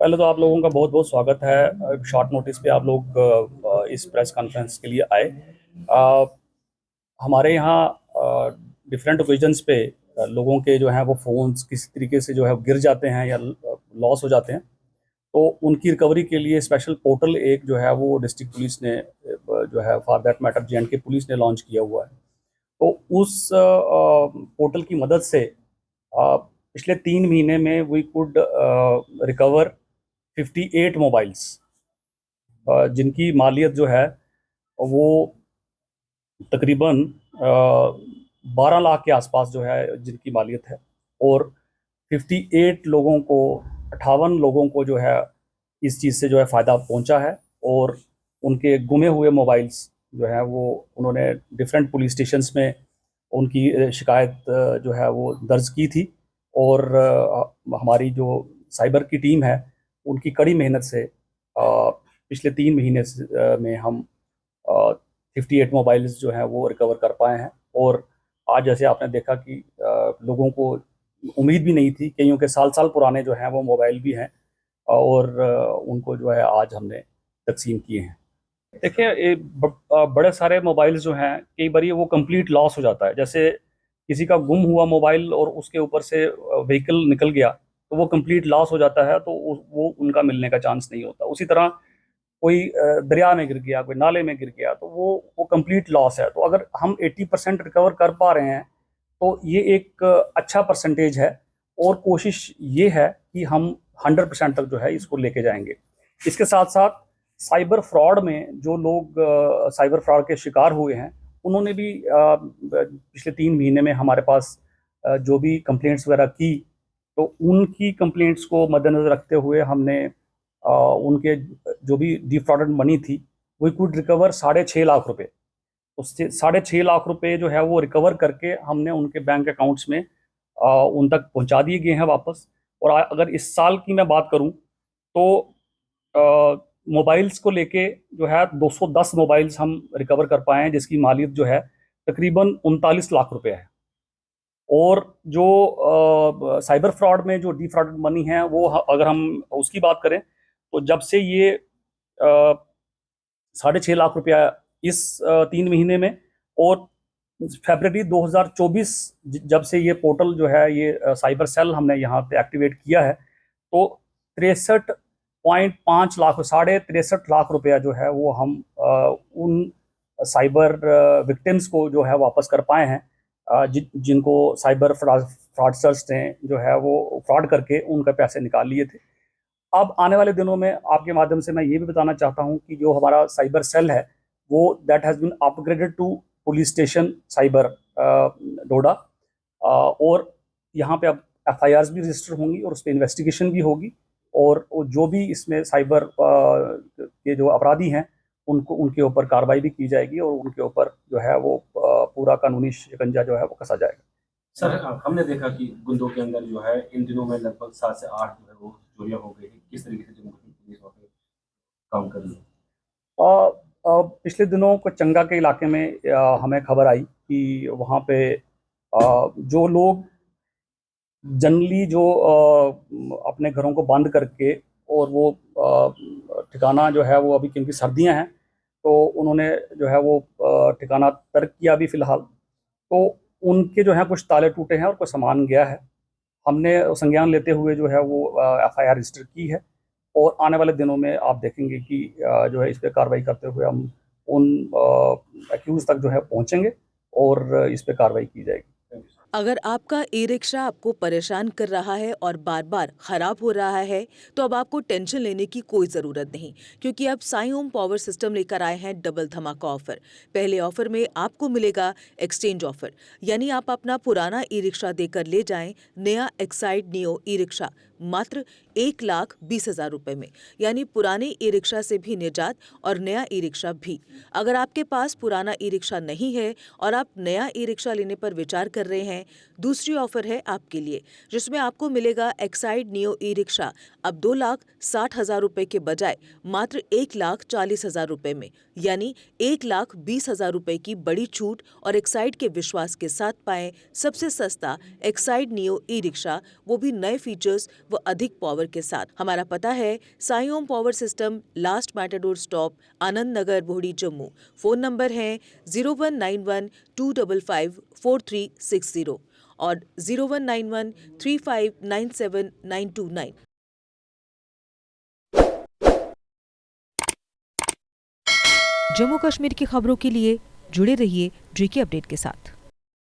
पहले तो आप लोगों का बहुत बहुत स्वागत है। शॉर्ट नोटिस पे आप लोग इस प्रेस कॉन्फ्रेंस के लिए आए। अ, हमारे यहाँ डिफरेंट ओकेजन्स पे लोगों के जो हैं वो फ़ोन्स किसी तरीके से जो है गिर जाते हैं या लॉस हो जाते हैं। तो उनकी रिकवरी के लिए स्पेशल पोर्टल एक जो है वो डिस्ट्रिक्ट पुलिस ने जो है फॉर दैट मैटर जे&के पुलिस ने लॉन्च किया हुआ है। तो उस पोर्टल की मदद से पिछले 3 महीने में वी कुड रिकवर 58 मोबाइल्स, जिनकी मालियत जो है वो तकरीबन 12 लाख के आसपास जो है जिनकी मालियत है। और 58 लोगों को 58 लोगों को जो है इस चीज़ से जो है फ़ायदा पहुंचा है। और उनके गुमे हुए मोबाइल्स जो है वो उन्होंने डिफरेंट पुलिस स्टेशंस में उनकी शिकायत जो है वो दर्ज की थी। और हमारी जो साइबर की टीम है उनकी कड़ी मेहनत से पिछले 3 महीने में हम 58 मोबाइल्स जो हैं वो रिकवर कर पाए हैं। और आज जैसे आपने देखा कि लोगों को उम्मीद भी नहीं थी, कईयों के साल साल पुराने जो हैं वो मोबाइल भी हैं और उनको जो है आज हमने तकसीम किए हैं। देखिए बड़े सारे मोबाइल्स जो हैं कई बार वो कंप्लीट लॉस हो जाता है। जैसे किसी का गुम हुआ मोबाइल और उसके ऊपर से व्हीकल निकल गया तो वो कंप्लीट लॉस हो जाता है, तो वो उनका मिलने का चांस नहीं होता। उसी तरह कोई दरिया में गिर गया, कोई नाले में गिर गया, तो वो कंप्लीट लॉस है। तो अगर हम 80% रिकवर कर पा रहे हैं तो ये एक अच्छा परसेंटेज है। और कोशिश ये है कि हम 100% तक जो है इसको लेके जाएंगे। इसके साथ साथ साइबर फ्रॉड में जो लोग साइबर फ्रॉड के शिकार हुए हैं उन्होंने भी पिछले 3 महीने में हमारे पास जो भी कंप्लेंट्स वगैरह की, तो उनकी कंप्लेंट्स को मद्देनज़र रखते हुए हमने उनके जो भी डिफ्रॉडेड मनी थी वी कुड रिकवर 6.5 लाख रुपए। उससे 6.5 लाख रुपए जो है वो रिकवर करके हमने उनके बैंक अकाउंट्स में उन तक पहुंचा दिए गए हैं वापस। और अगर इस साल की मैं बात करूं तो मोबाइल्स को लेके जो है 210 मोबाइल्स हम रिकवर कर पाए हैं, जिसकी मालियत जो है तकरीबन 39 लाख रुपए है। और जो साइबर फ्रॉड में जो डिफ्रॉडेड मनी है वो अगर हम उसकी बात करें तो जब से ये 6.5 लाख रुपया इस 3 महीने में, और फरवरी 2024 जब से ये पोर्टल जो है ये साइबर सेल हमने यहाँ पे एक्टिवेट किया है, तो 63.5 लाख 63.5 लाख रुपया जो है वो हम उन साइबर विक्टिम्स को जो है वापस कर पाए हैं, जिनको साइबर फ्रॉडस्टर्स ने जो है वो फ्रॉड करके उनके पैसे निकाल लिए थे। अब आने वाले दिनों में आपके माध्यम से मैं ये भी बताना चाहता हूँ कि जो हमारा साइबर सेल है वो that has been upgraded to police station cyber Doda. और यहाँ पे अब FIRs भी रजिस्टर होंगी और उस पर इन्वेस्टिगेशन भी होगी। और जो भी इसमें साइबर के जो अपराधी हैं उनको उनके ऊपर कार्रवाई भी की जाएगी और उनके ऊपर जो है वो पूरा कानूनी शिकंजा जो है वो कसा जाएगा। सर, हमने देखा कि गुंदों के अंदर जो है इन दिनों में लगभग 7 से 8 जो है वो चोरियां हो गई है। किस तरीके से जम्मू कश्मीर पुलिस वहाँ पे काम कर रही है? पिछले दिनों को चंगा के इलाके में हमें खबर आई कि वहाँ पे जो लोग जनरली जो अपने घरों को बंद करके और वो ठिकाना जो है वो अभी क्योंकि सर्दियां हैं तो उन्होंने जो है वो ठिकाना तर्क किया अभी फ़िलहाल। तो उनके जो है कुछ ताले टूटे हैं और कुछ सामान गया है। हमने संज्ञान लेते हुए जो है वो FIR रजिस्टर की है। और आने वाले दिनों में आप देखेंगे कि जो है इस पर कार्रवाई करते हुए हम उन एक्यूज तक जो है पहुंचेंगे और इस पर कार्रवाई की जाएगी। अगर आपका ई-रिक्शा आपको परेशान कर रहा है और बार बार खराब हो रहा है तो अब आपको टेंशन लेने की कोई ज़रूरत नहीं, क्योंकि अब साई ओम पावर सिस्टम लेकर आए हैं डबल धमाका ऑफर। पहले ऑफर में आपको मिलेगा एक्सचेंज ऑफर, यानी आप अपना पुराना ई-रिक्शा देकर ले जाएं नया एक्साइड नियो ई-रिक्शा मात्र 1,20,000 रुपए में, यानी पुराने ई-रिक्शा से भी निजात और नया ई-रिक्शा भी। अगर आपके पास पुराना ई-रिक्शा नहीं है और आप नया ई-रिक्शा लेने पर विचार कर रहे हैं, दूसरी ऑफर है आपके लिए, जिसमें आपको मिलेगा एक्साइड नियो ई-रिक्शा अब 2,60,000 रुपए के बजाय मात्र 1,40,000 रुपए में, यानी 1,20,000 रुपए की बड़ी छूट। और एक्साइड के विश्वास के साथ पाएं सबसे सस्ता एक्साइड नियो ई-रिक्शा, वो भी नए फीचर्स व अधिक पावर के साथ। हमारा पता है Sai Om power system, last matador stop, Anand Nagar, Bohri, Jammu. Phone number है 0191-255-4360 और 0191-3597-929। जम्मू कश्मीर की खबरों के लिए जुड़े रहिए JK अपडेट के साथ।